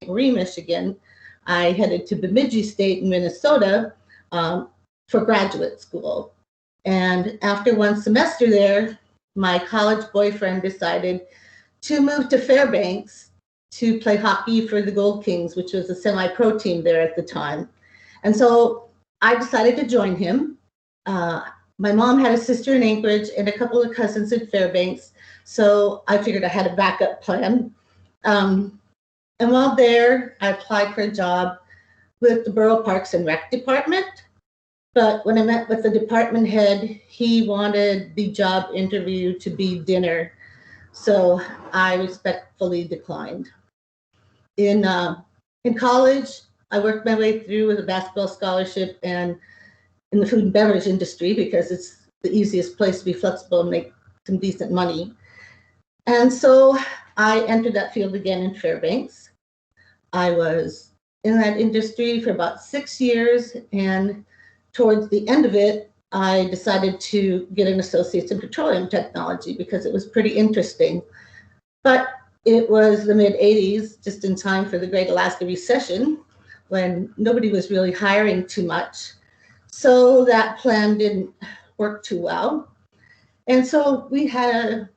Marie, Michigan, I headed to Bemidji State in Minnesota for graduate school. And after one semester there, my college boyfriend decided to move to Fairbanks to play hockey for the Gold Kings, which was a semi-pro team there at the time. And so I decided to join him. My mom had a sister in Anchorage and a couple of cousins in Fairbanks, so I figured I had a backup plan. And while there, I applied for a job with the Borough Parks and Rec Department. But when I met with the department head, he wanted the job interview to be dinner. So I respectfully declined. In college, I worked my way through with a basketball scholarship and in the food and beverage industry because it's the easiest place to be flexible and make some decent money. And so I entered that field again in Fairbanks. I was in that industry for about 6 years, and towards the end of it, I decided to get an associate's in petroleum technology because it was pretty interesting. But it was the mid-'80s, just in time for the Great Alaska Recession, when nobody was really hiring too much. So that plan didn't work too well. And so we had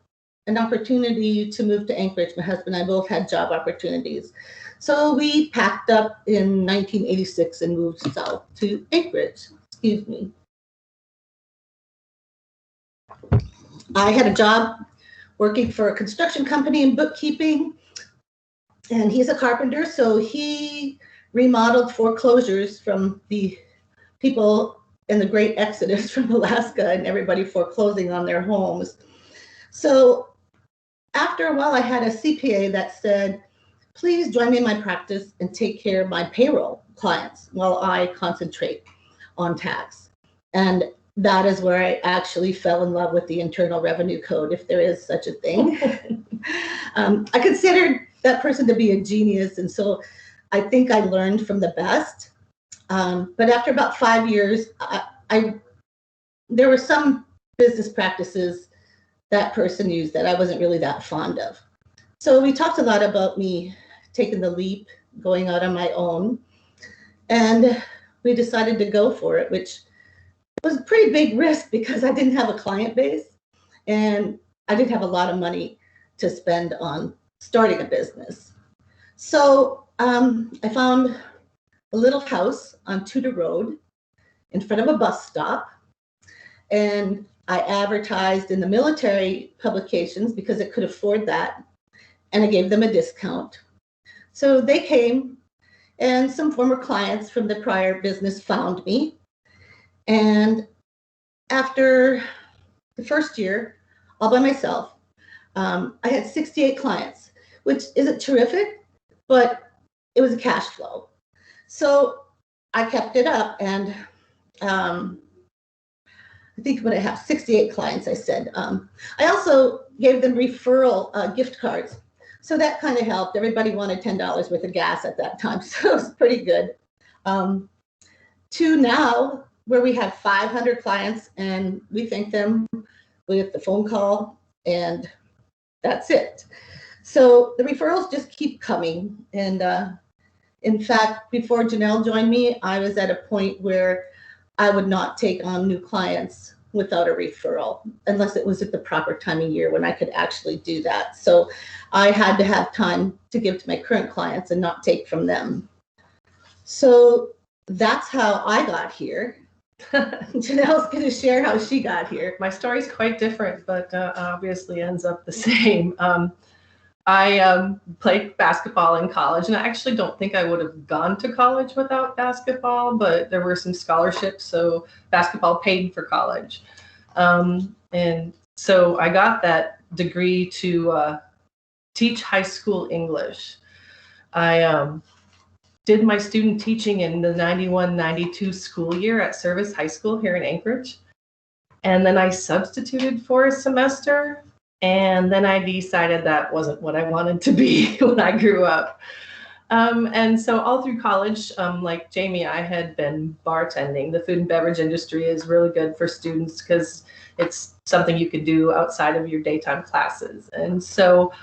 an opportunity to move to Anchorage. My husband and I both had job opportunities. So we packed up in 1986 and moved south to Anchorage. Excuse me. I had a job working for a construction company in bookkeeping, and he's a carpenter, so he remodeled foreclosures from the people in the great exodus from Alaska and everybody foreclosing on their homes. So after a while, I had a CPA that said, please join me in my practice and take care of my payroll clients while I concentrate on tax. And that is where I actually fell in love with the Internal Revenue Code, if there is such a thing. I considered that person to be a genius, and so I think I learned from the best. But after about 5 years, there were some business practices that person used that I wasn't really that fond of. So we talked a lot about me taking the leap, going out on my own, and we decided to go for it, which was a pretty big risk because I didn't have a client base and I didn't have a lot of money to spend on starting a business. So I found a little house on Tudor Road in front of a bus stop, and I advertised in the military publications because I could afford that, and I gave them a discount. So they came, and some former clients from the prior business found me. And after the first year, all by myself, I had 68 clients, which isn't terrific, but it was a cash flow. So I kept it up, and I think when I have 68 clients, I said, I also gave them referral gift cards. So that kind of helped. Everybody wanted $10 worth of gas at that time, so it was pretty good. To now, where we have 500 clients and we thank them with the phone call, and that's it. So the referrals just keep coming. And in fact, before Janelle joined me, I was at a point where I would not take on new clients without a referral, unless it was at the proper time of year when I could actually do that. So I had to have time to give to my current clients and not take from them. So that's how I got here. Janelle's going to share how she got here. My story's quite different, but obviously ends up the same. I played basketball in college, and I actually don't think I would have gone to college without basketball, but there were some scholarships, so basketball paid for college. And so I got that degree to teach high school English. I did my student teaching in the 91-92 school year at Service High School here in Anchorage. And then I substituted for a semester. And then I decided that wasn't what I wanted to be when I grew up. And so all through college, like Jamie, I had been bartending. The food and beverage industry is really good for students because it's something you could do outside of your daytime classes. And so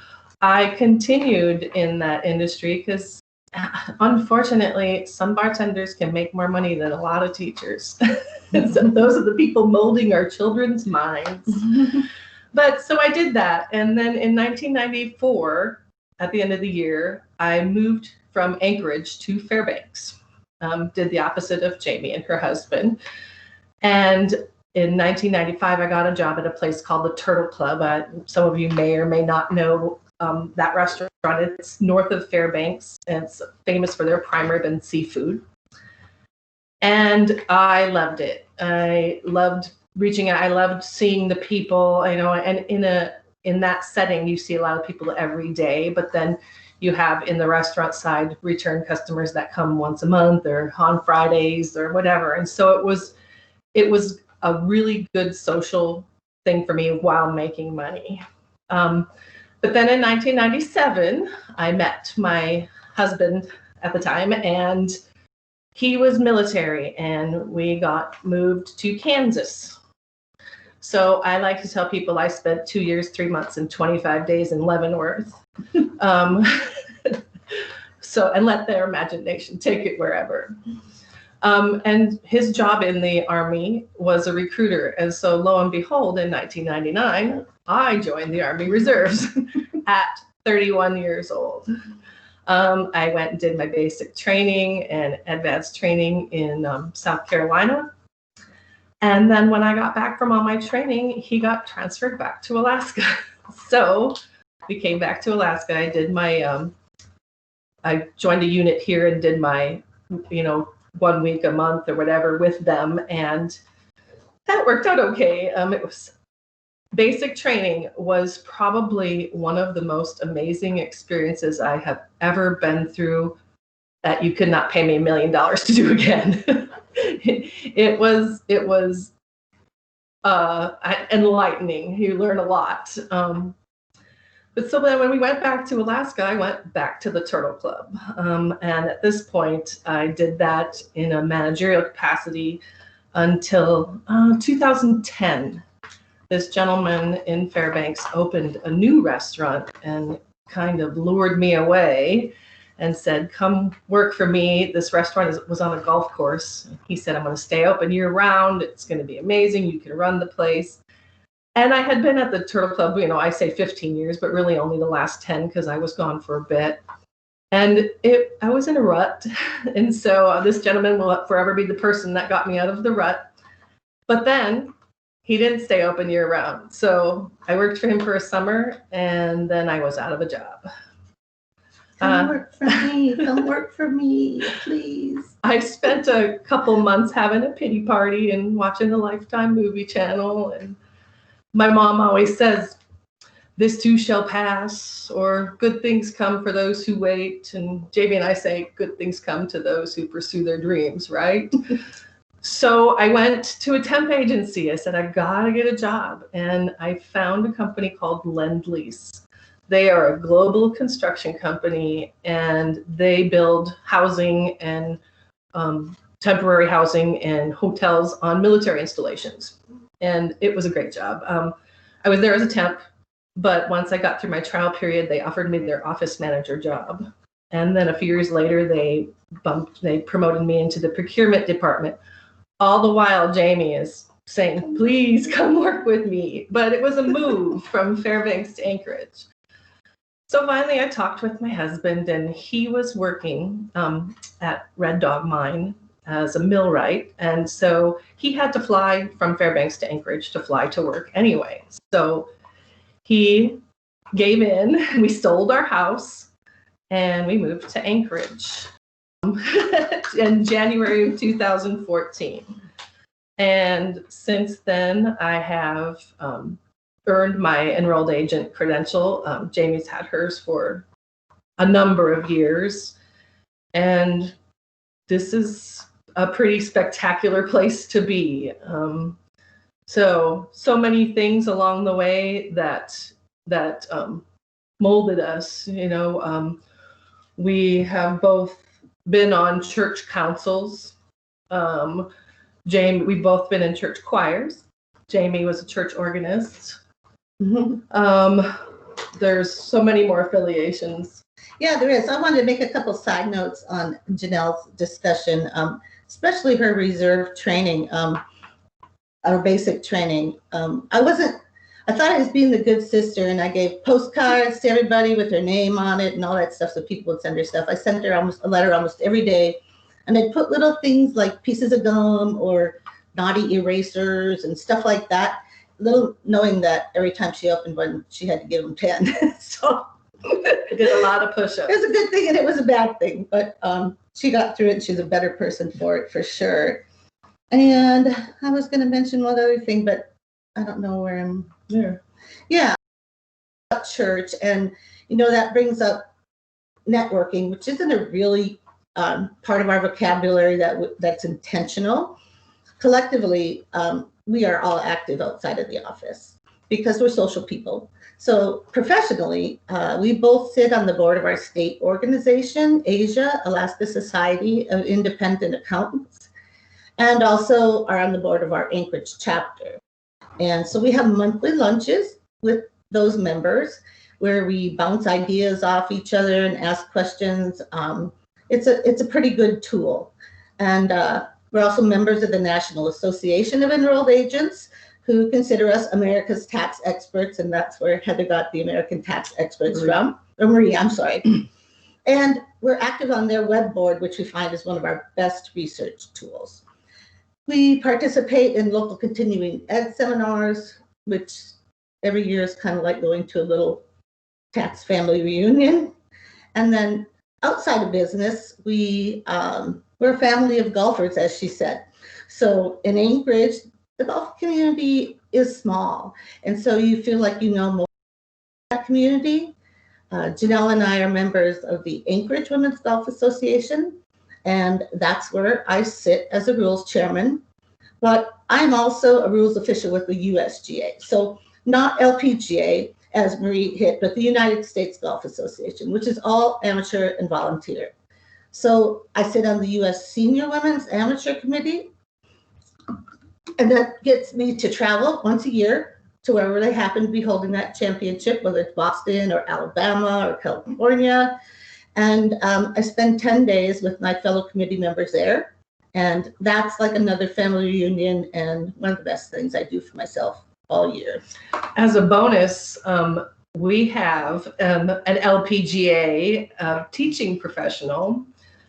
I continued in that industry because unfortunately, some bartenders can make more money than a lot of teachers. So those are the people molding our children's minds. But so I did that. And then in 1994, at the end of the year, I moved from Anchorage to Fairbanks. Did the opposite of Jamie and her husband. And in 1995, I got a job at a place called the Turtle Club. Some of you may or may not know that restaurant. It's north of Fairbanks, and it's famous for their prime rib and seafood. And I loved it. I loved reaching out. I loved seeing the people, and in that setting, you see a lot of people every day, but then you have in the restaurant side return customers that come once a month or on Fridays or whatever. And so it was a really good social thing for me while making money. But then in 1997, I met my husband at the time, and he was military, and we got moved to Kansas. So I like to tell people I spent 2 years, 3 months, and 25 days in Leavenworth. And let their imagination take it wherever. And his job in the Army was a recruiter. And so lo and behold, in 1999, I joined the Army Reserves at 31 years old. I went and did my basic training and advanced training in South Carolina. And then when I got back from all my training, he got transferred back to Alaska. So we came back to Alaska. I did my, I joined a unit here and did my, 1 week a month or whatever with them. And that worked out okay. It was basic training was probably one of the most amazing experiences I have ever been through that you could not pay me $1 million to do again. It was enlightening. You learn a lot. But so then when we went back to Alaska, I went back to the Turtle Club. And at this point, I did that in a managerial capacity until 2010. This gentleman in Fairbanks opened a new restaurant and kind of lured me away and said, come work for me. This restaurant was on a golf course. He said, I'm going to stay open year round. It's going to be amazing. You can run the place. And I had been at the Turtle Club, I say 15 years, but really only the last 10 because I was gone for a bit. And I was in a rut. And so this gentleman will forever be the person that got me out of the rut. But then he didn't stay open year round. So I worked for him for a summer, and then I was out of a job. Come work for me. Come work for me, please. I spent a couple months having a pity party and watching the Lifetime movie channel. And my mom always says, this too shall pass, or good things come for those who wait. And Jamie and I say, good things come to those who pursue their dreams, right? So I went to a temp agency. I said, I gotta get a job. And I found a company called Lend-Lease. They are a global construction company, and they build housing and temporary housing and hotels on military installations. And it was a great job. I was there as a temp, but once I got through my trial period, they offered me their office manager job. And then a few years later, they promoted me into the procurement department. All the while, Jamie is saying, please come work with me. But it was a move from Fairbanks to Anchorage. So finally, I talked with my husband, and he was working at Red Dog Mine as a millwright. And so he had to fly from Fairbanks to Anchorage to fly to work anyway. So he gave in. We sold our house, and we moved to Anchorage in January of 2014. And since then, I have earned my enrolled agent credential. Jamie's had hers for a number of years. And this is a pretty spectacular place to be. So many things along the way that molded us. We have both been on church councils. We've both been in church choirs. Jamie was a church organist. there's so many more affiliations. Yeah, there is. I wanted to make a couple side notes on Janelle's discussion, especially her reserve training, our basic training. I thought I was being the good sister, and I gave postcards to everybody with their name on it and all that stuff so people would send her stuff. I sent her a letter almost every day, and I'd put little things like pieces of gum or naughty erasers and stuff like that, little knowing that every time she opened one, she had to give them 10. So I did a lot of push-ups. it was a good thing and it was a bad thing, but she got through it and she's a better person for it, for sure. And I was going to mention one other thing, but I don't know where I'm there. Yeah, church, and that brings up networking, which isn't a really part of our vocabulary that's intentional. Collectively, we are all active outside of the office because we're social people. So professionally, we both sit on the board of our state organization, Asia, Alaska Society of Independent Accountants, and also are on the board of our Anchorage chapter. And so we have monthly lunches with those members where we bounce ideas off each other and ask questions. It's a pretty good tool. And we're also members of the National Association of Enrolled Agents, who consider us America's tax experts, and that's where Heather got the American tax experts from, or Marie, I'm sorry. And we're active on their web board, which we find is one of our best research tools. We participate in local continuing ed seminars, which every year is kind of like going to a little tax family reunion. And then outside of business, we're a family of golfers, as she said. So in Anchorage, the golf community is small. And so you feel like you know more about that community. Janelle and I are members of the Anchorage Women's Golf Association, and that's where I sit as a rules chairman. But I'm also a rules official with the USGA. So not LPGA, as Marie hit, but the United States Golf Association, which is all amateur and volunteer. So I sit on the U.S. Senior Women's Amateur Committee, and that gets me to travel once a year to wherever they happen to be holding that championship, whether it's Boston or Alabama or California. And I spend 10 days with my fellow committee members there. And that's like another family reunion and one of the best things I do for myself all year. As a bonus, we have an LPGA teaching professional.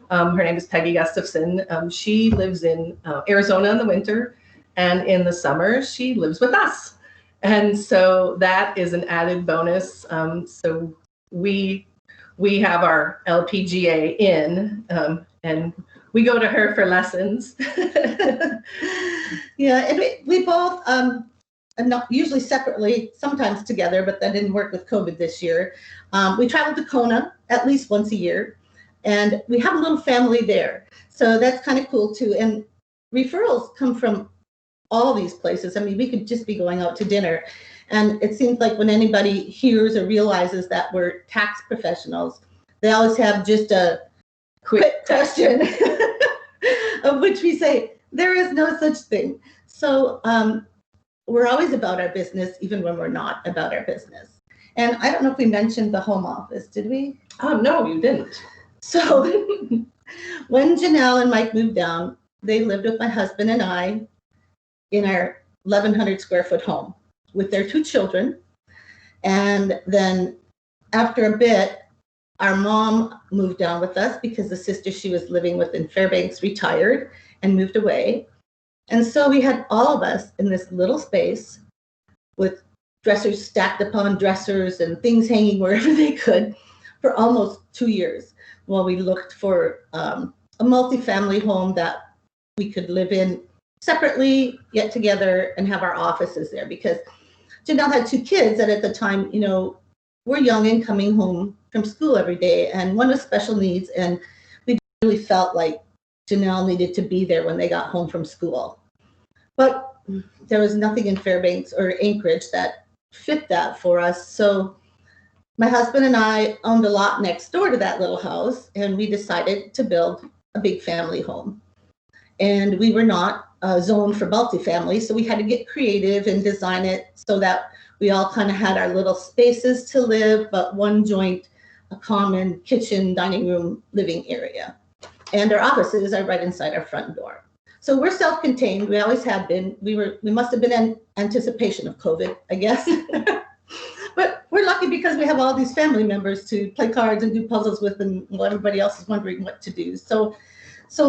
Her name is Peggy Gustafson. She lives in Arizona in the winter, and in the summer she lives with us. And so that is an added bonus. So we have our LPGA in, and we go to her for lessons. Yeah, and we both, and not usually separately, sometimes together, but that didn't work with COVID this year. We travel to Kona at least once a year, and we have a little family there. So that's kind of cool too. And referrals come from all these places. I mean, we could just be going out to dinner. And it seems like when anybody hears or realizes that we're tax professionals, they always have just a quick question of which we say, there is no such thing. So we're always about our business, even when we're not about our business. And I don't know if we mentioned the home office, did we? Oh, no, you didn't. So when Janelle and Mike moved down, they lived with my husband and I in our 1,100 square foot home with their 2 children. And then after a bit, our mom moved down with us because the sister she was living with in Fairbanks retired and moved away. And so we had all of us in this little space with dressers stacked upon dressers and things hanging wherever they could for almost 2 years while we looked for a multifamily home that we could live in separately, yet together, and have our offices there. Because Janelle had 2 kids that at the time, were young and coming home from school every day, and one with special needs, and we really felt like Janelle needed to be there when they got home from school. But there was nothing in Fairbanks or Anchorage that fit that for us. So my husband and I owned a lot next door to that little house, and we decided to build a big family home. And we were not zoned for multifamily, so we had to get creative and design it so that We all kind of had our little spaces to live, but one joint, a common kitchen, dining room, living area. And our offices are right inside our front door. So we're self-contained. We always have been. We must have been in anticipation of COVID, I guess. But we're lucky because we have all these family members to play cards and do puzzles with, and while everybody else is wondering what to do. So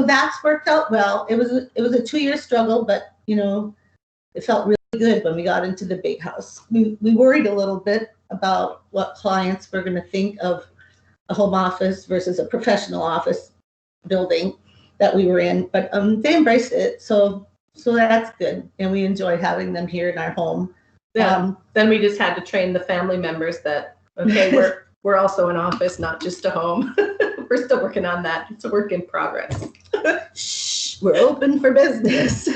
that's worked out well. It was a 2-year struggle, but it felt really good when we got into the big house. We worried a little bit about what clients were going to think of a home office versus a professional office building that we were in, but they embraced it. So that's good, and we enjoy having them here in our home. Yeah. Then we just had to train the family members that, okay, we're also an office, not just a home. We're still working on that. It's a work in progress. Shh, we're open for business.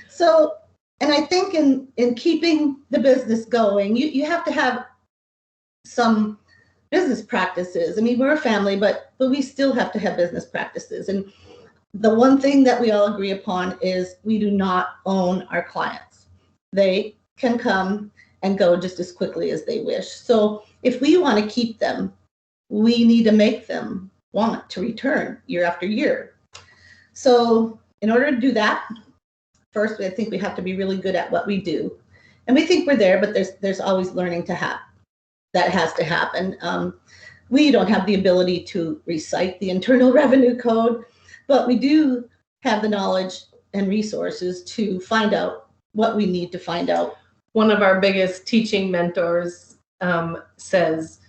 So, and I think in keeping the business going, you have to have some business practices. I mean, we're a family, but we still have to have business practices. And the one thing that we all agree upon is we do not own our clients. They can come and go just as quickly as they wish. So if we want to keep them, we need to make them want to return year after year. So in order to do that, first, I think we have to be really good at what we do. And we think we're there, but there's always learning to happen. That has to happen. We don't have the ability to recite the Internal Revenue Code, but we do have the knowledge and resources to find out what we need to find out. One of our biggest teaching mentors says,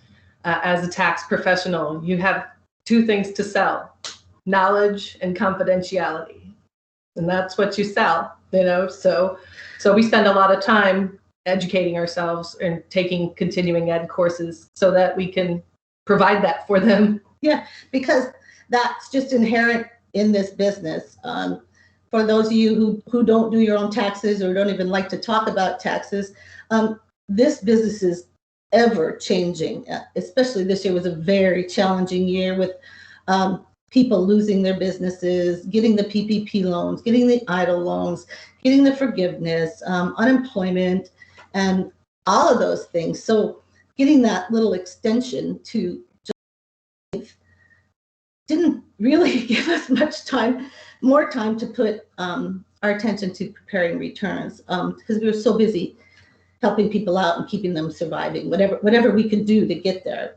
as a tax professional, you have 2 things to sell: knowledge and confidentiality. And that's what you sell, So we spend a lot of time educating ourselves and taking continuing ed courses so that we can provide that for them. Yeah, because that's just inherent in this business. For those of you who don't do your own taxes or don't even like to talk about taxes, this business is ever changing. Especially this year was a very challenging year with people losing their businesses, getting the PPP loans, getting the EIDL loans, getting the forgiveness, unemployment, and all of those things. So getting that little extension to didn't really give us more time to put our attention to preparing returns, because we were so busy helping people out and keeping them surviving, whatever we could do to get there.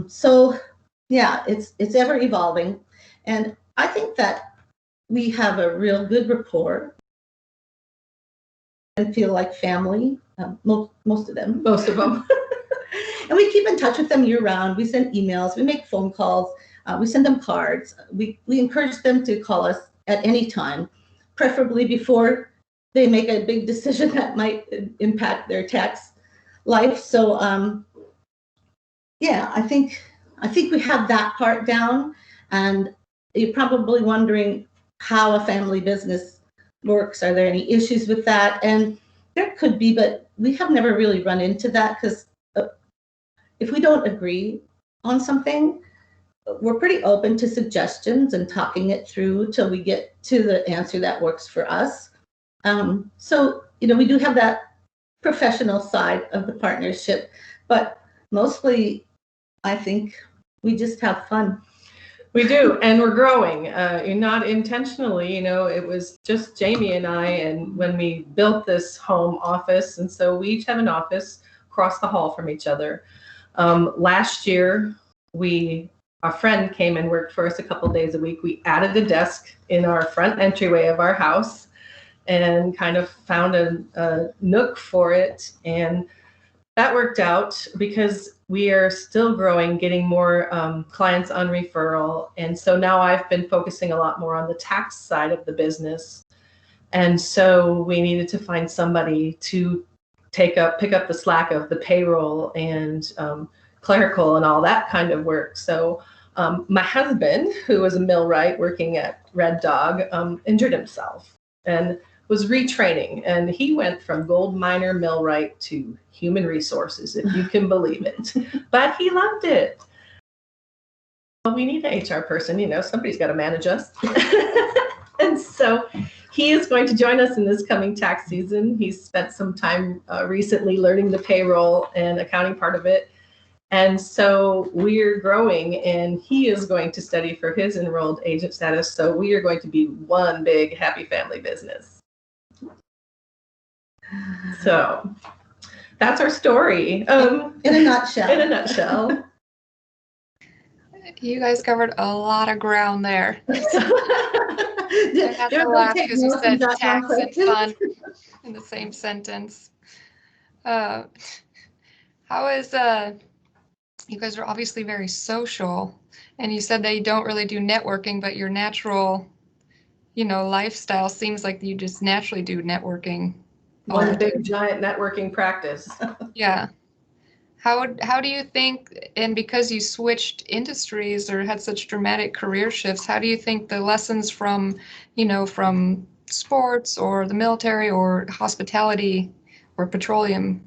So yeah, it's ever evolving, and I think that we have a real good rapport and feel like family. Most of them. And we keep in touch with them year round. We send emails, we make phone calls, we send them cards. We encourage them to call us at any time, preferably before they make a big decision that might impact their tax life. So yeah, I think we have that part down. And you're probably wondering how a family business works. Are there any issues with that? And there could be, but we have never really run into that, because if we don't agree on something, we're pretty open to suggestions and talking it through till we get to the answer that works for us. So, we do have that professional side of the partnership, but mostly I think we just have fun. We do, and we're growing, not intentionally, it was just Jamie and I, and when we built this home office, and so we each have an office across the hall from each other. Last year, a friend came and worked for us a couple days a week. We added a desk in our front entryway of our house and kind of found a nook for it. And that worked out because we are still growing, getting more clients on referral. And so now I've been focusing a lot more on the tax side of the business. And so we needed to find somebody to pick up the slack of the payroll and clerical and all that kind of work. So my husband, who was a millwright working at Red Dog, injured himself and was retraining. And he went from gold miner millwright to human resources, if you can believe it. But he loved it. We need an HR person, somebody's got to manage us. And so He is going to join us in this coming tax season. He's spent some time recently learning the payroll and accounting part of it. And so we're growing, and he is going to study for his enrolled agent status. So we are going to be one big happy family business. So that's our story. In a nutshell. In a nutshell. You guys covered a lot of ground there. I had to laugh because you said tax and fun in the same sentence. How is you guys are obviously very social, and you said that you don't really do networking, but your natural, lifestyle seems like you just naturally do networking. One big giant networking practice. Yeah. How do you think, and because you switched industries or had such dramatic career shifts, how do you think the lessons from sports or the military or hospitality or petroleum,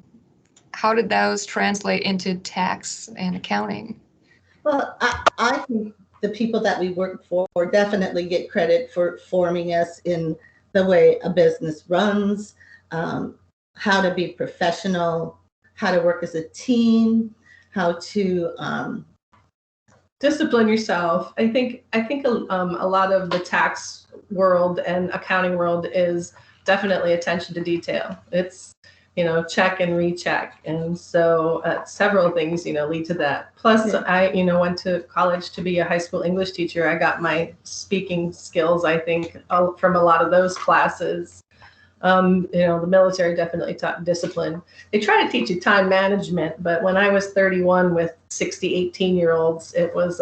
how did those translate into tax and accounting? Well, I think the people that we work for definitely get credit for forming us in the way a business runs, how to be professional, how to work as a team, how to discipline yourself. I think a lot of the tax world and accounting world is definitely attention to detail. It's check and recheck, and so several things lead to that. Plus, yeah. I went to college to be a high school English teacher. I got my speaking skills, I think, from a lot of those classes. The military definitely taught discipline. They try to teach you time management, but when I was 31 with 60 18-year-olds, it was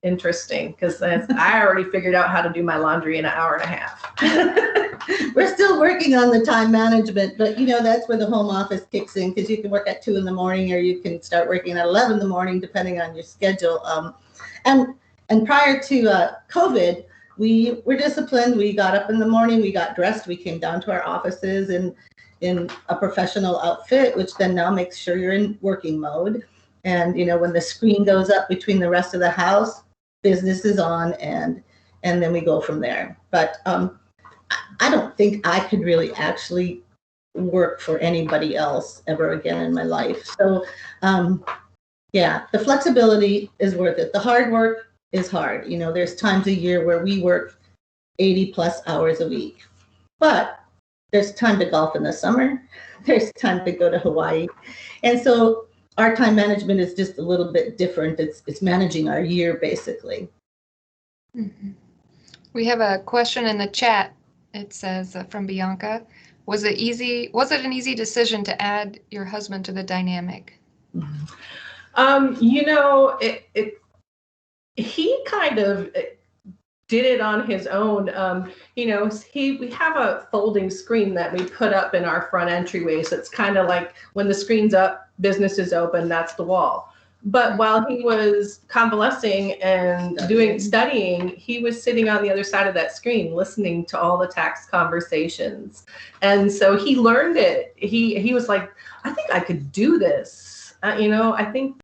interesting because I already figured out how to do my laundry in an hour and a half. We're still working on the time management, but that's where the home office kicks in, because you can work at 2 in the morning, or you can start working at 11 in the morning, depending on your schedule. And prior to COVID, we were disciplined. We got up in the morning, we got dressed, we came down to our offices in a professional outfit, which then now makes sure you're in working mode. And when the screen goes up between the rest of the house, business is on, and then we go from there. But I don't think I could really actually work for anybody else ever again in my life. So yeah, the flexibility is worth it. The hard work is hard. There's times a year where we work 80 plus hours a week, but there's time to golf in the summer. There's time to go to Hawaii. And so our time management is just a little bit different. It's managing our year, basically. Mm-hmm. We have a question in the chat. It says from Bianca, was it an easy decision to add your husband to the dynamic? Mm-hmm. He kind of did it on his own. We have a folding screen that we put up in our front entryway. So it's kind of like when the screen's up, business is open, that's the wall. But while he was convalescing and studying, he was sitting on the other side of that screen, listening to all the tax conversations. And so he learned it. He was like, I think I could do this. I think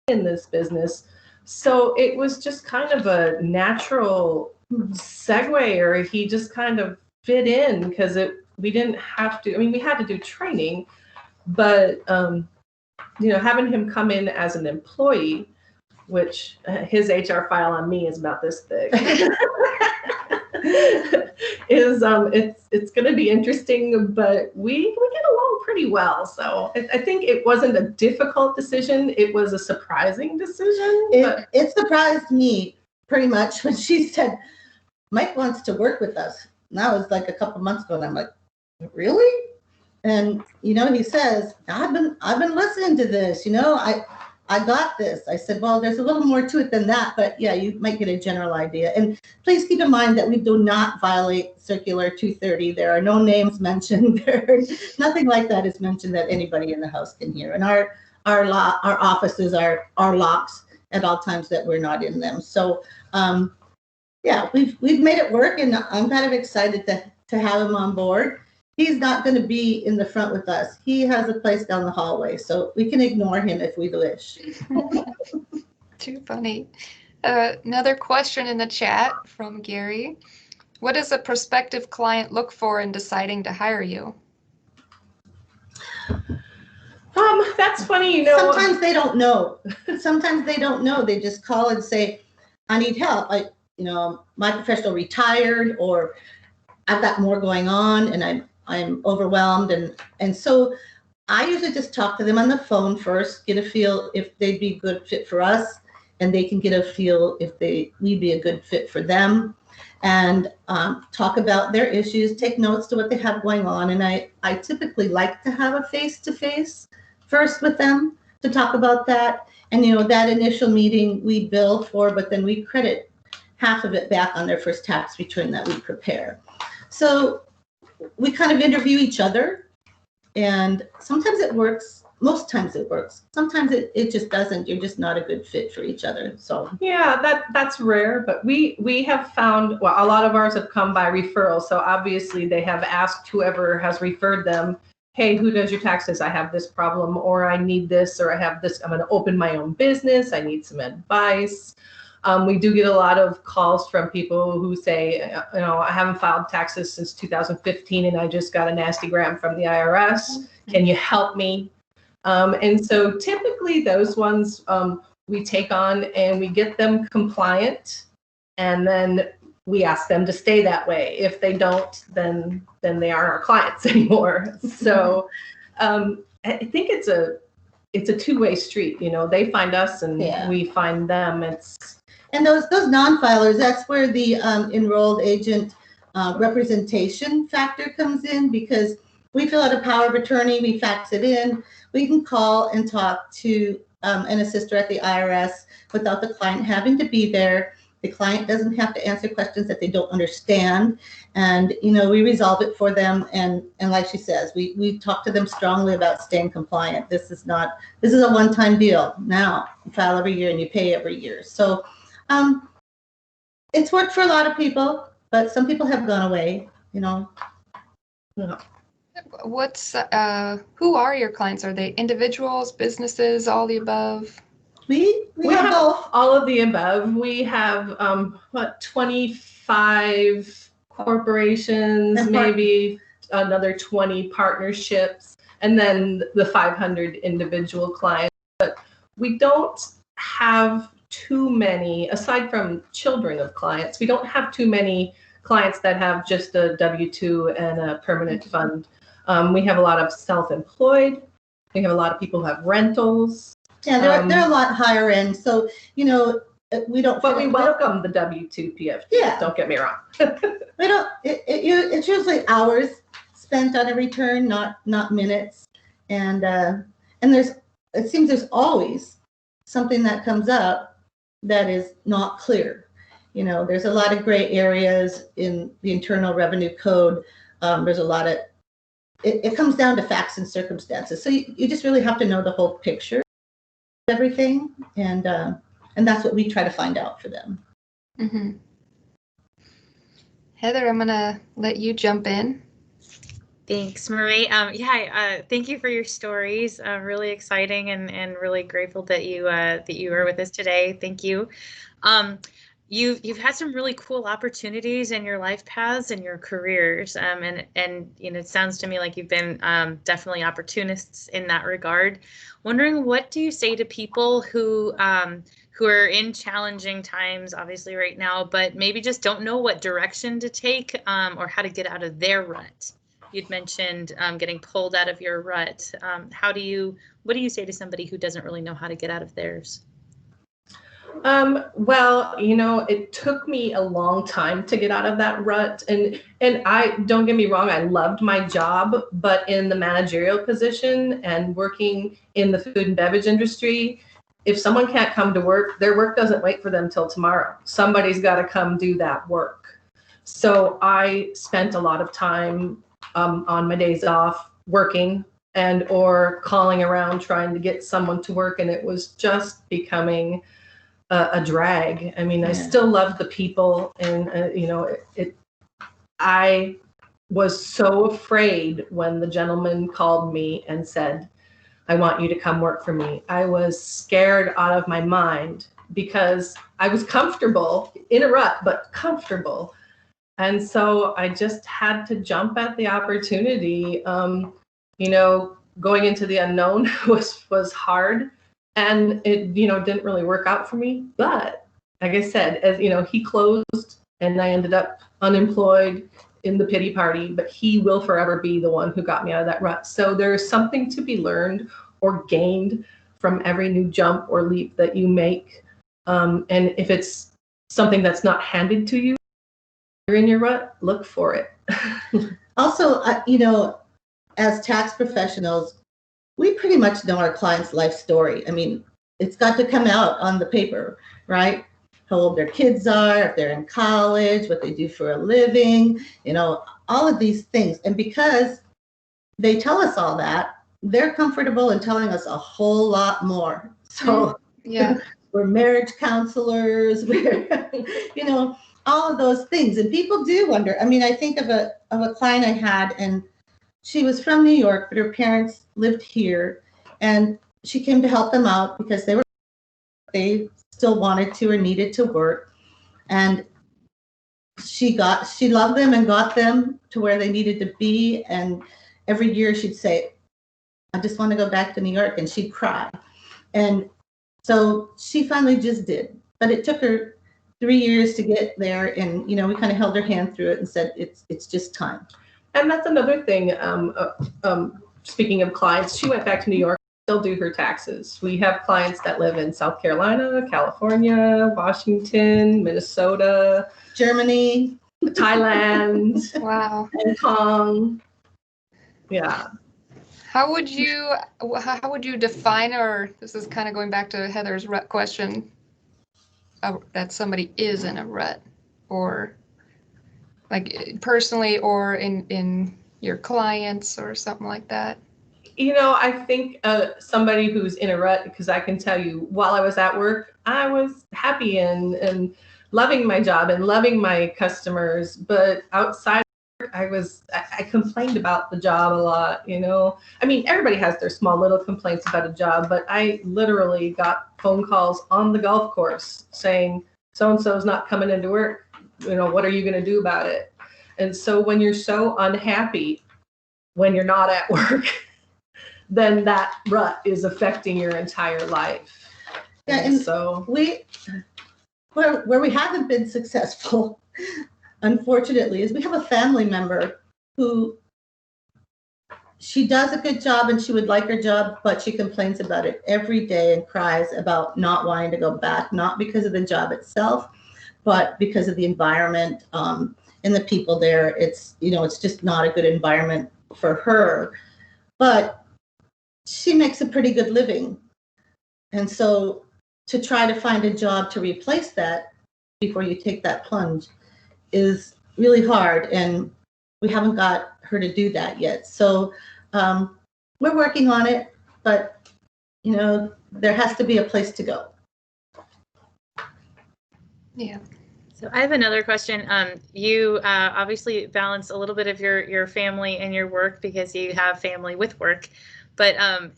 in this business. So it was just kind of a natural segue, or he just kind of fit in because we didn't have to. I mean, we had to do training, but having him come in as an employee, which his HR file on me is about this thick, is it's going to be interesting, but we get along pretty well. So I think it wasn't a difficult decision. It was a surprising decision. It surprised me pretty much when she said, Mike wants to work with us. And that was like a couple months ago. And I'm like, really? And, he says, I've been listening to this, I got this. I said, well, there's a little more to it than that, but yeah, you might get a general idea. And please keep in mind that we do not violate Circular 230. There are no names mentioned. Nothing like that is mentioned that anybody in the house can hear. And our offices are locks at all times that we're not in them. So yeah, we've made it work, and I'm kind of excited to have him on board. He's not going to be in the front with us. He has a place down the hallway, so we can ignore him if we wish. Too funny. Another question in the chat from Gary. What does a prospective client look for in deciding to hire you? That's funny, you know. Sometimes they don't know. Sometimes they don't know. They just call and say, I need help. My professional retired, or I've got more going on and I'm overwhelmed. And so I usually just talk to them on the phone first, get a feel if they'd be a good fit for us, and they can get a feel if we'd be a good fit for them, and talk about their issues, take notes to what they have going on. And I typically like to have a face-to-face first with them to talk about that. And, that initial meeting we bill for, but then we credit half of it back on their first tax return that we prepare. So we kind of interview each other, and sometimes it works. Most times it works. Sometimes it just doesn't. You're just not a good fit for each other. So yeah, that's rare, but we have found, well, a lot of ours have come by referral. So obviously they have asked whoever has referred them, hey, who does your taxes? I have this problem, or I need this, or I have this, I'm going to open my own business. I need some advice. We do get a lot of calls from people who say, I haven't filed taxes since 2015 and I just got a nasty gram from the IRS. Can you help me? And so typically those ones we take on and we get them compliant, and then we ask them to stay that way. If they don't, then they aren't our clients anymore. So I think it's a two-way street. They find us and we find them. And those non-filers, that's where the enrolled agent representation factor comes in, because we fill out a power of attorney, we fax it in, we can call and talk to an assister at the IRS without the client having to be there. The client doesn't have to answer questions that they don't understand. And, we resolve it for them. And like she says, we talk to them strongly about staying compliant. This is a one-time deal. Now, you file every year and you pay every year. So it's worked for a lot of people, but some people have gone away, Yeah. Who are your clients? Are they individuals, businesses, all the above? We have both. All of the above. We have 25 corporations, maybe another 20 partnerships, and then the 500 individual clients. But we don't have too many, aside from children of clients, we don't have too many clients that have just a W-2 and a permanent fund. We have a lot of self-employed. We have a lot of people who have rentals. Yeah, they're a lot higher end. So, we don't. But we welcome the W-2 PFD. Yeah. Don't get me wrong. We don't. It's usually hours spent on a return, not minutes. And it seems there's always something that comes up that is not clear. There's a lot of gray areas in the Internal Revenue Code. There's a lot of. It comes down to facts and circumstances. So you just really have to know the whole picture. Everything, and that's what we try to find out for them. Mm-hmm. Heather, I'm gonna let you jump in. Thanks, Marie. Thank you for your stories. Really exciting and really grateful that you are with us today. Thank you. You've had some really cool opportunities in your life paths and your careers, and it sounds to me like you've been definitely opportunists in that regard. Wondering, what do you say to people who are in challenging times, obviously right now, but maybe just don't know what direction to take or how to get out of their rut? You'd mentioned getting pulled out of your rut. What do you say to somebody who doesn't really know how to get out of theirs? Well, it took me a long time to get out of that rut, and I, don't get me wrong, I loved my job, but in the managerial position and working in the food and beverage industry, if someone can't come to work, their work doesn't wait for them till tomorrow. Somebody's got to come do that work. So I spent a lot of time on my days off working and or calling around trying to get someone to work, and it was just becoming a drag. I mean, I still love the people, and I was so afraid when the gentleman called me and said, I want you to come work for me. I was scared out of my mind because I was comfortable in a rut, but comfortable. And so I just had to jump at the opportunity. You know, going into the unknown was hard, and it, you know, didn't really work out for me. But like I said, as you know, he closed and I ended up unemployed in the pity party, but he will forever be the one who got me out of that rut. So there's something to be learned or gained from every new jump or leap that you make. And if it's something that's not handed to you, you're in your rut, look for it. Also, you know, as tax professionals, we pretty much know our client's life story. I mean, it's got to come out on the paper, right? How old their kids are, if they're in college, what they do for a living, you know, all of these things. And because they tell us all that, they're comfortable in telling us a whole lot more. So yeah, we're marriage counselors, we're, you know, all of those things. And people do wonder. I mean, I think of a client I had, and she was from New York, but her parents lived here, and she came to help them out because they still wanted to or needed to work. And she loved them and got them to where they needed to be. And every year she'd say, I just want to go back to New York, and she'd cry. And so she finally just did. But it took her 3 years to get there. And, you know, we kind of held her hand through it and said, it's just time. And that's another thing. Speaking of clients, she went back to New York, still do her taxes. We have clients that live in South Carolina, California, Washington, Minnesota, Germany, Thailand, wow. Hong Kong. Yeah. How would you define, or this is kind of going back to Heather's rut question, that somebody is in a rut, or like personally, or in your clients or something like that? You know, I think somebody who's in a rut, because I can tell you, while I was at work, I was happy and loving my job and loving my customers. But outside of work, I complained about the job a lot, you know. I mean, everybody has their small little complaints about a job, but I literally got phone calls on the golf course saying, so-and-so's not coming into work. You know, what are you going to do about it? And so when you're so unhappy when you're not at work, then that rut is affecting your entire life. Yeah, and so where we haven't been successful, unfortunately, is we have a family member who, she does a good job and she would like her job, but she complains about it every day and cries about not wanting to go back, not because of the job itself, but because of the environment and the people there. It's, you know, it's just not a good environment for her, but she makes a pretty good living. And so to try to find a job to replace that before you take that plunge is really hard. And we haven't got her to do that yet. So we're working on it, but, you know, there has to be a place to go. Yeah. So I have another question. You obviously balance a little bit of your family and your work because you have family with work, but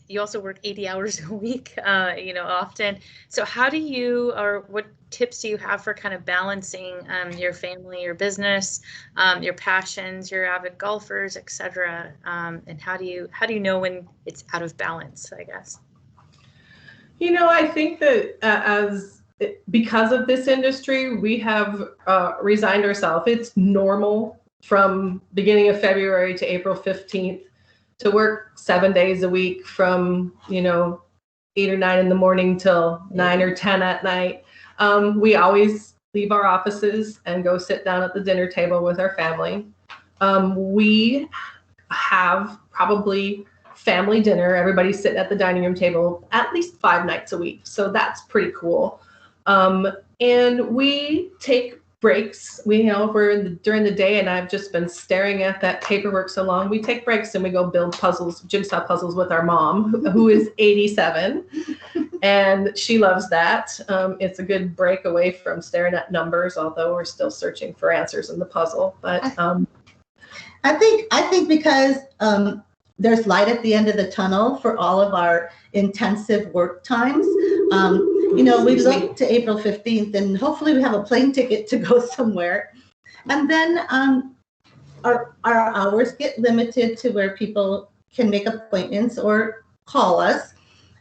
you also work 80 hours a week, you know, often. So how do you, or what tips do you have for kind of balancing your family, your business, your passions, your avid golfers, etc. And how do you know when it's out of balance, I guess? You know, I think that because of this industry, we have resigned ourselves. It's normal from beginning of February to April 15th to work 7 days a week from, you know, 8 or 9 in the morning till 9 or 10 at night. We always leave our offices and go sit down at the dinner table with our family. We have probably family dinner. Everybody's sitting at the dining room table at least 5 nights a week. So that's pretty cool. And we take breaks. We, you know, we're during the day and I've just been staring at that paperwork so long. We take breaks and we go build puzzles, jigsaw puzzles with our mom, who is 87. And she loves that. It's a good break away from staring at numbers, although we're still searching for answers in the puzzle. But I think because there's light at the end of the tunnel for all of our intensive work times. You know, we look to April 15th and hopefully we have a plane ticket to go somewhere. And then our hours get limited to where people can make appointments or call us.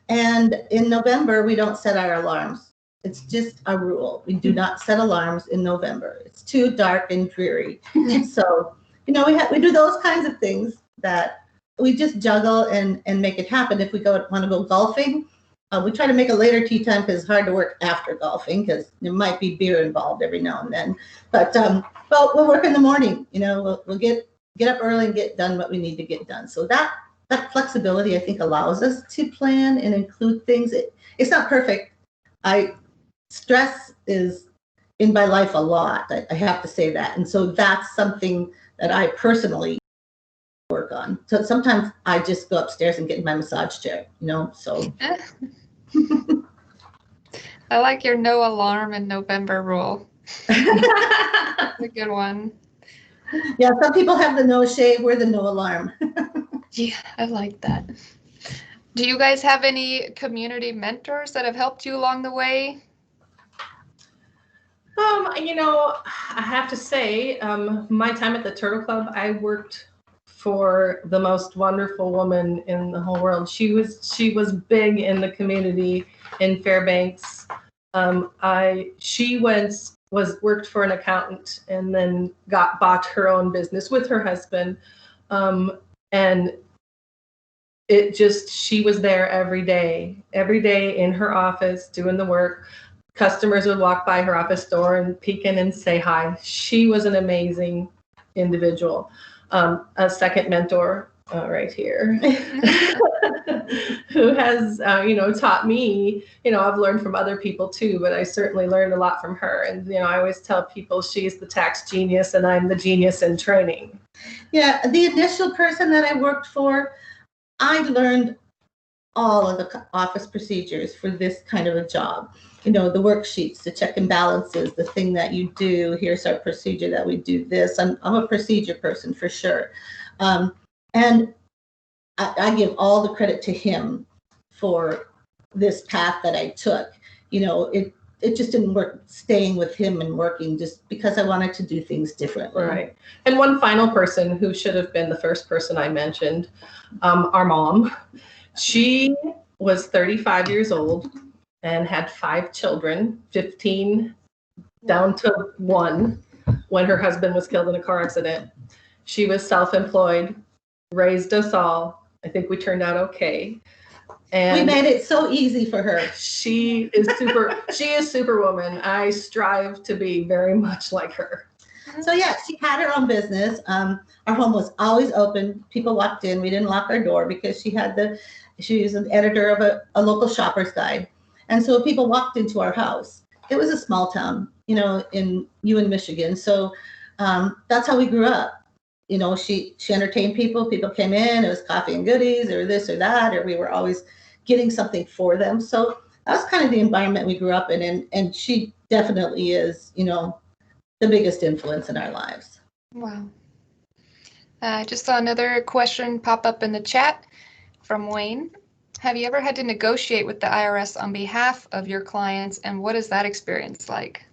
And in November, we don't set our alarms. It's just a rule. We do not set alarms in November. It's too dark and dreary. So, we do those kinds of things that we just juggle and make it happen. If we want to go golfing, we try to make a later tea time because it's hard to work after golfing because there might be beer involved every now and then. But we'll work in the morning. We'll get up early and get done what we need to get done. So that flexibility, I think, allows us to plan and include things. It's not perfect. Stress is in my life a lot. I have to say that. And so that's something that I personally work on. So sometimes I just go upstairs and get in my massage chair, so. I like your no alarm in November rule. That's a good one. Yeah, some people have the no shave, we're the no alarm. Yeah, I like that. Do you guys have any community mentors that have helped you along the way? I have to say, my time at the Turtle Club, I worked for the most wonderful woman in the whole world. She was big in the community in Fairbanks. She worked for an accountant and then bought her own business with her husband. And she was there every day in her office doing the work. Customers would walk by her office door and peek in and say hi. She was an amazing individual. A second mentor right here who has, taught me, I've learned from other people too, but I certainly learned a lot from her. And, I always tell people she's the tax genius and I'm the genius in training. Yeah, the initial person that I worked for, I learned all of the office procedures for this kind of a job. The worksheets, the check and balances, the thing that you do. Here's our procedure that we do this. I'm a procedure person for sure. And I give all the credit to him for this path that I took. It just didn't work staying with him and working just because I wanted to do things differently. Right. And one final person who should have been the first person I mentioned, our mom. She was 35 years old and had 5 children, 15 down to 1 when her husband was killed in a car accident. She was self-employed, raised us all. I think we turned out okay. And we made it so easy for her. She is superwoman. I strive to be very much like her. So yeah, she had her own business. Our home was always open. People walked in. We didn't lock our door because she was an editor of a local shopper's guide. And so people walked into our house. It was a small town, in Michigan. So that's how we grew up. She entertained people. People came in. It was coffee and goodies or this or that, or we were always getting something for them. So that was kind of the environment we grew up in. And she definitely is, the biggest influence in our lives. Wow. I just saw another question pop up in the chat from Wayne. Have you ever had to negotiate with the IRS on behalf of your clients, and what is that experience like?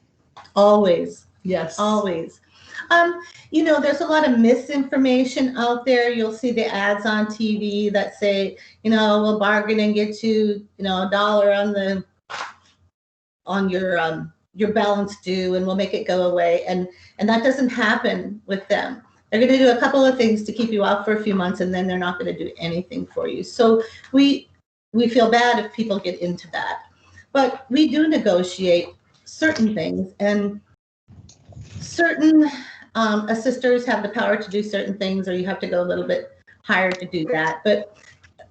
Always. Yes. Always. There's a lot of misinformation out there. You'll see the ads on TV that say, we'll bargain and get you, $1 on your balance due, and we'll make it go away. And that doesn't happen with them. They're going to do a couple of things to keep you out for a few months, and then they're not going to do anything for you. So we feel bad if people get into that. But we do negotiate certain things, and certain assisters have the power to do certain things, or you have to go a little bit higher to do that. But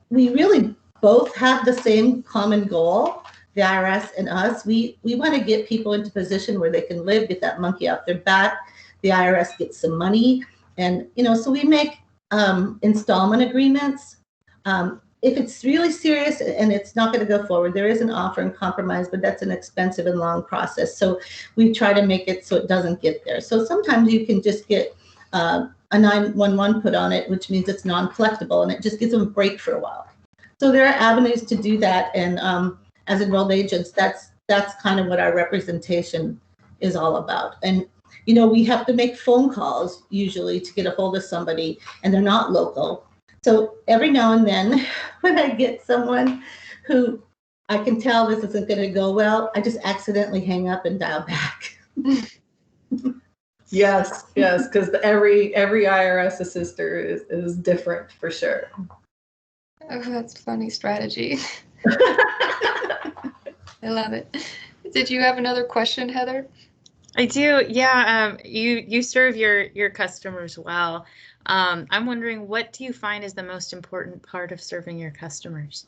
we really both have the same common goal, the IRS and us. We want to get people into a position where they can live, get that monkey off their back. The IRS gets some money. And, so we make installment agreements. If it's really serious and it's not going to go forward, there is an offer and compromise, but that's an expensive and long process. So we try to make it so it doesn't get there. So sometimes you can just get a 911 put on it, which means it's non-collectible, and it just gives them a break for a while. So there are avenues to do that. And as enrolled agents, that's kind of what our representation is all about. And You know, we have to make phone calls usually to get a hold of somebody, and they're not local. So every now and then when I get someone who I can tell this isn't going to go well, I just accidentally hang up and dial back. Yes, because every IRS assister is different for sure. Oh, that's a funny strategy. I love it. Did you have another question, Heather? I do. Yeah. You serve your customers well. I'm wondering, what do you find is the most important part of serving your customers?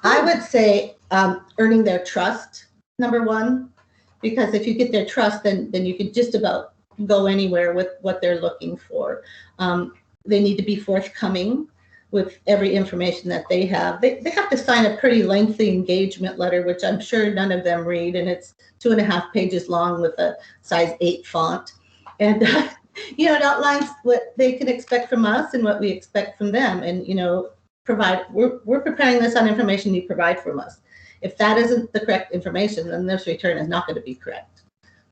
I would say earning their trust, number one, because if you get their trust, then you can just about go anywhere with what they're looking for. They need to be forthcoming with every information that they have. They have to sign a pretty lengthy engagement letter, which I'm sure none of them read, and it's 2.5 pages long with a size 8 font. And you know, it outlines what they can expect from us and what we expect from them. And you know, we're preparing this on information you provide from us. If that isn't the correct information, then this return is not going to be correct.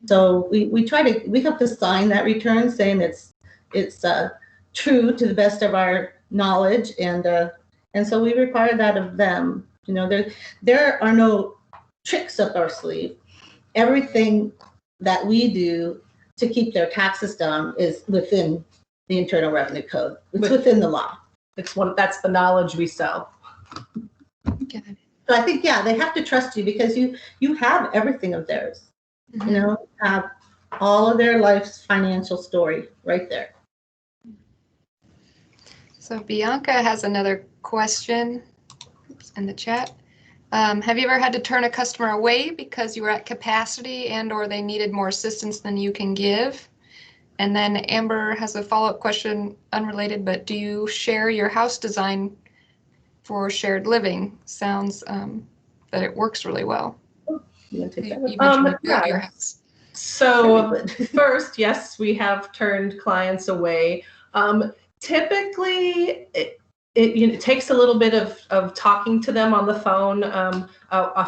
So we have to sign that return saying it's true to the best of our knowledge, and so we require that of them. You know, there are no tricks up our sleeve. Everything that we do to keep their taxes down is within the Internal Revenue Code. It's within the law. That's the knowledge we sell. Okay. So I think, yeah, they have to trust you because you have everything of theirs. Mm-hmm. You know, have all of their life's financial story right there. So Bianca has another question in the chat. Have you ever had to turn a customer away because you were at capacity and or they needed more assistance than you can give? And then Amber has a follow-up question, unrelated, but do you share your house design for shared living? Sounds that it works really well. You want to take that You mentioned you built your house. So first, yes, we have turned clients away. Typically, it takes a little bit of talking to them on the phone.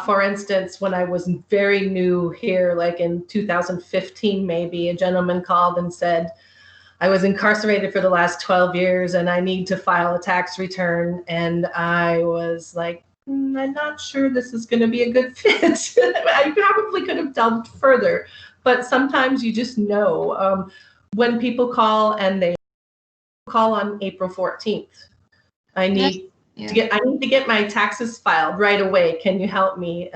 For instance, when I was very new here, like in 2015, maybe, a gentleman called and said, I was incarcerated for the last 12 years and I need to file a tax return. And I was like, I'm not sure this is going to be a good fit. I probably could have delved further, but sometimes you just know when people call and they call on April 14th. I need to get my taxes filed right away. Can you help me?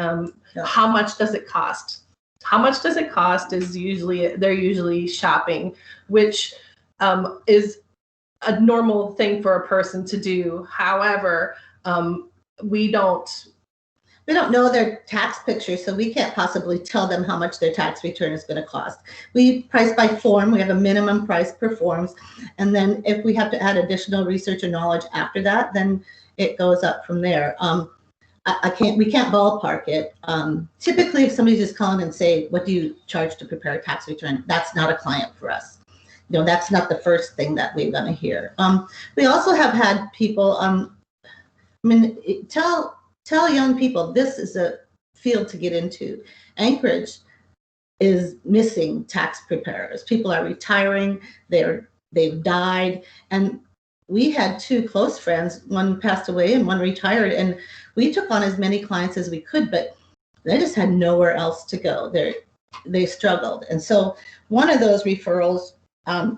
How much does it cost? How much does it cost is they're usually shopping, which is a normal thing for a person to do. However, we don't know their tax picture, so we can't possibly tell them how much their tax return is going to cost. We price by form. We have a minimum price per forms, and then if we have to add additional research or knowledge after that, then it goes up from there. We can't ballpark it. Typically, if somebody's just calling and say, "What do you charge to prepare a tax return?" That's not a client for us. You know, that's not the first thing that we're going to hear. We also have had people. Tell young people this is a field to get into. Anchorage is missing tax preparers. People are retiring. They've died, and we had 2 close friends. One passed away and one retired, and we took on as many clients as we could, but they just had nowhere else to go. They struggled, and so one of those referrals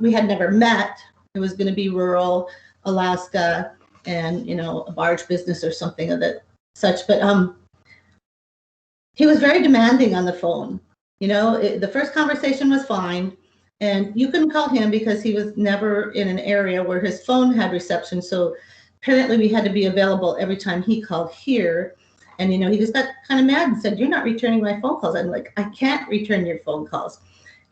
we had never met. It was going to be rural Alaska, and you know, a barge business or something of that such. But he was very demanding on the phone. You know, the first conversation was fine, and you couldn't call him because he was never in an area where his phone had reception. So apparently we had to be available every time he called here. And, you know, he just got kind of mad and said, "You're not returning my phone calls." I'm like, "I can't return your phone calls."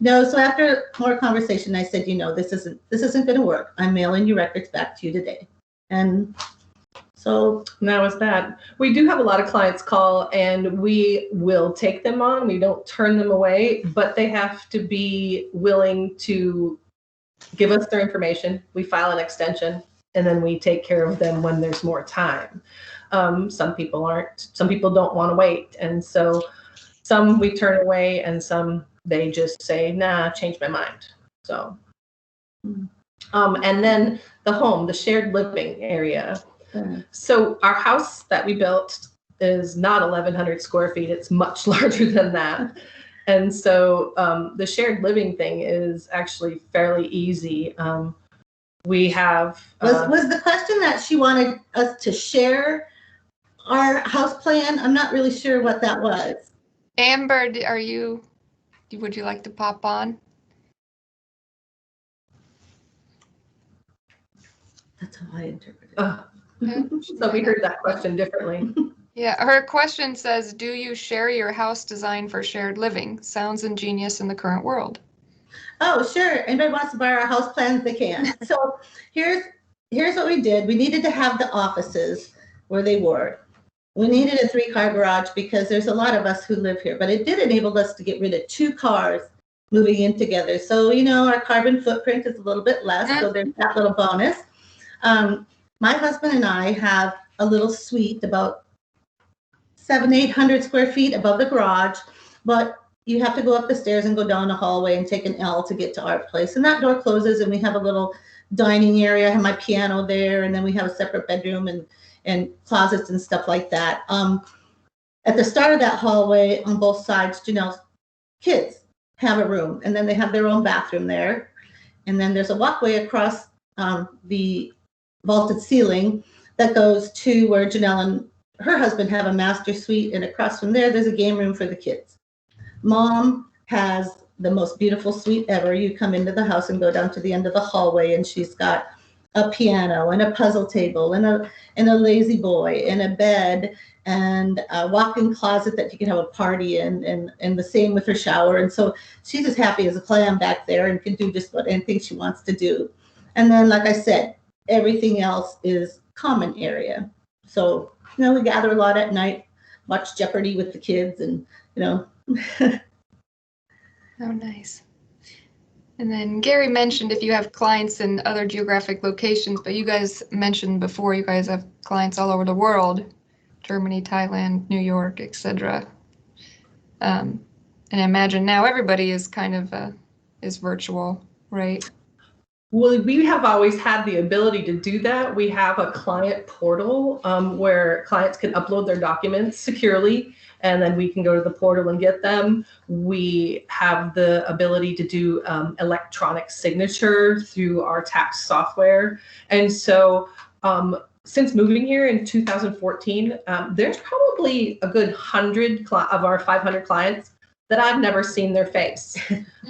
No, so after more conversation, I said, "You know, this isn't going to work. I'm mailing your records back to you today." And so that was that. We do have a lot of clients call, and we will take them on. We don't turn them away, but they have to be willing to give us their information. We file an extension, and then we take care of them when there's more time. Some people aren't. Some people don't want to wait, and so some we turn away, and some they just say, nah, change my mind. So, and then the home, the shared living area. So our house that we built is not 1,100 square feet. It's much larger than that. And so the shared living thing is actually fairly easy. We have... Was the question that she wanted us to share our house plan? I'm not really sure what that was. Amber, would you like to pop on? That's how I interpret it. So we heard that question differently. Yeah, her question says, do you share your house design for shared living? Sounds ingenious in the current world. Oh, sure. Anybody wants to borrow our house plans, they can. So here's what we did. We needed to have the offices where they were. We needed a 3-car garage because there's a lot of us who live here, but it did enable us to get rid of 2 cars moving in together. So, our carbon footprint is a little bit less, so there's that little bonus. My husband and I have a little suite about 700-800 square feet above the garage, but you have to go up the stairs and go down the hallway and take an L to get to our place. And that door closes and we have a little dining area. I have my piano there, and then we have a separate bedroom and closets and stuff like that. At the start of that hallway on both sides, Janelle's kids have a room, and then they have their own bathroom there. And then there's a walkway across the vaulted ceiling that goes to where Janelle and her husband have a master suite, and across from there's a game room for the kids. Mom has the most beautiful suite ever. You come into the house and go down to the end of the hallway, and she's got a piano and a puzzle table and a lazy boy and a bed and a walk-in closet that you can have a party in, and the same with her shower. And so she's as happy as a clam back there and can do just about anything she wants to do. And then, like I said, everything else is common area. So, we gather a lot at night, watch Jeopardy with the kids, and, Oh, nice. And then Gary mentioned if you have clients in other geographic locations, but you guys mentioned before you guys have clients all over the world, Germany, Thailand, New York, etc. And I imagine now everybody is kind of is virtual, right? Well, we have always had the ability to do that. We have a client portal where clients can upload their documents securely, and then we can go to the portal and get them. We have the ability to do electronic signature through our tax software. And so since moving here in 2014, there's probably a good 100 of our 500 clients that I've never seen their face.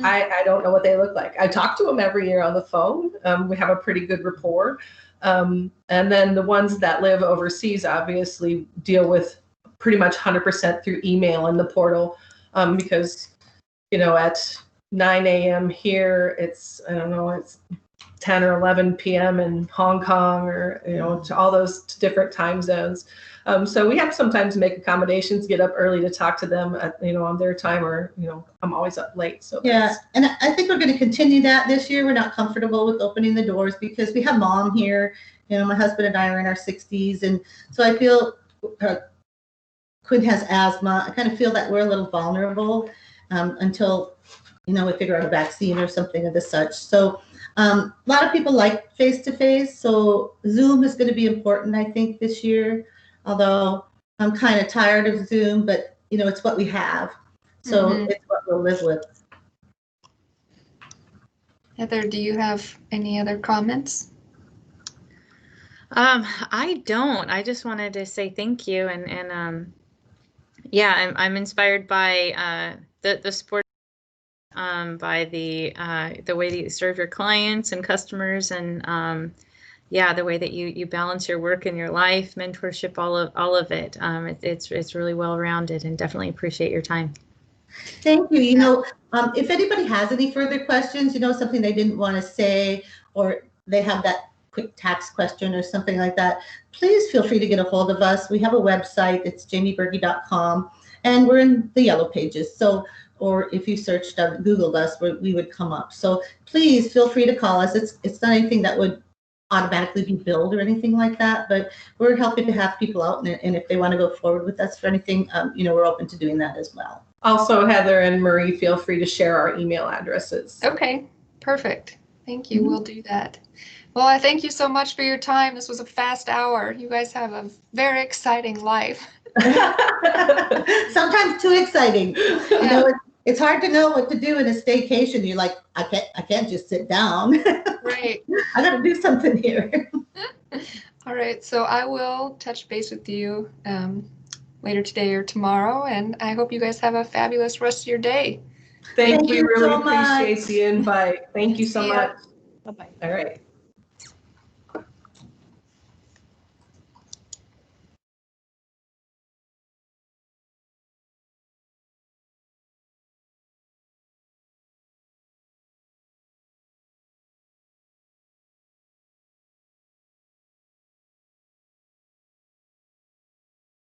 I don't know what they look like. I talk to them every year on the phone. We have a pretty good rapport. And then the ones that live overseas obviously deal with pretty much 100% through email in the portal because, at 9 a.m. here, it's 10 or 11 p.m. in Hong Kong, or, to all those different time zones. So we have to sometimes make accommodations, get up early to talk to them at, on their time, or, I'm always up late. So yeah, and I think we're going to continue that this year. We're not comfortable with opening the doors because we have mom here. My husband and I are in our 60s. And so I feel Quinn has asthma. I kind of feel that we're a little vulnerable until, we figure out a vaccine or something of the such. So a lot of people like face-to-face. So Zoom is going to be important, I think, this year. Although I'm kind of tired of Zoom, but it's what we have. So it's what we'll live with. Heather, do you have any other comments? I don't. I just wanted to say thank you, and yeah, I'm inspired by the sport, by the way that you serve your clients and customers, and yeah, the way that you balance your work and your life, mentorship, all of it. It's really well rounded, and definitely appreciate your time. Thank you. If anybody has any further questions, something they didn't want to say, or they have that quick tax question or something like that, please feel free to get a hold of us. We have a website. It's jamieberge.com, and we're in the yellow pages. So, or if you searched Googled us, we would come up. So please feel free to call us. It's not anything that would automatically be billed or anything like that, but we're happy to have people out, and if they want to go forward with us for anything, we're open to doing that as well. Also, Heather and Marie, feel free to share our email addresses. Okay, perfect. Thank you. We'll do that. Well, I thank you so much for your time. This was a fast hour. You guys have a very exciting life. Sometimes too exciting. Yeah. It's hard to know what to do in a staycation. You're like, I can't just sit down. Right. I got to do something here. All right. So I will touch base with you later today or tomorrow, and I hope you guys have a fabulous rest of your day. Thank you. Really so appreciate much. the invite. Thank you so much. Bye-bye. All right.